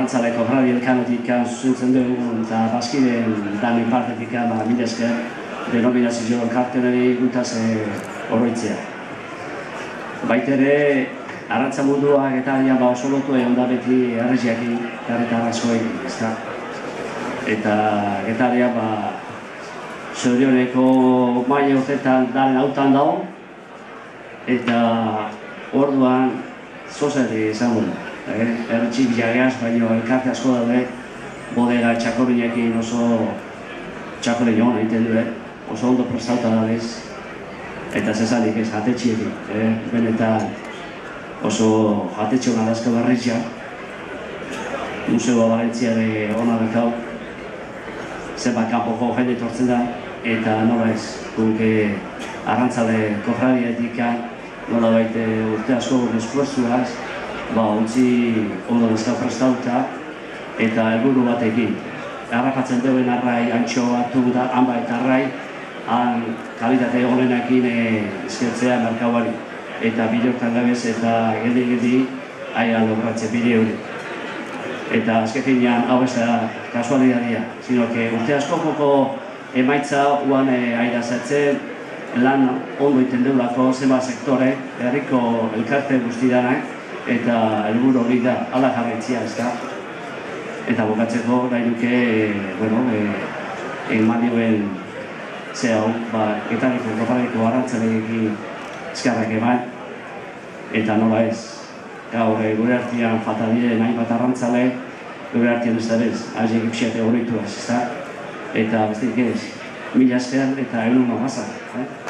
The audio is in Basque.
Arrantzale kofradi elkanotik zuzentzen dugu eta bazkideen danen partetik mila esker denominazio elkartenari gutaz oroitzea. Baitere, arrantza munduak eta oso lotu egon da beti herriziaki eta arrazoei, ezta. Eta getaria zorioneko maile urtetan daren hautan dago eta orduan zozeri izango da. Erritxik jageaz, baina elkarte asko daude bodega txakorinekin oso txakorin joan egiten du, oso ondo prestauta dabez eta zezanik ez jatetxiekin, benetan oso jatetxe hona dazko berritxea Museoa Valentziare hona dekau zenbat kanpoko jende etortzen da eta nola ez, guk arrantzale kofradiatik nola baita urte asko esfuerzuaz ontzi ondo dezka prestauta eta helburu batekin. Harrapatzen duen arrai antxo hartu da, hanba eta arrai, han kalitate honenakin eskertzea merkauari. Eta bideoktan gabez eta geldi aia logratzen bide hori. Eta azkenean hau ez da kasualidadia, sino que urte askokoko emaitza uan airazatzen lan ondo iten deulako zenbat sektore, herriko elkarte guztidanak, eta helburu hori da, ala jarraitzia, ez da. Eta bukatzeko nahi duke, eman dioen ze hau, getariko kopareko arrantzaleekin eskarrak eman, eta nola ez. Gaur, gure artian falta diren hainbat arrantzale, gure artian ez da bez, hazi egipsiate horretu ez da. Eta besterik ez, mila esker eta egun magazak.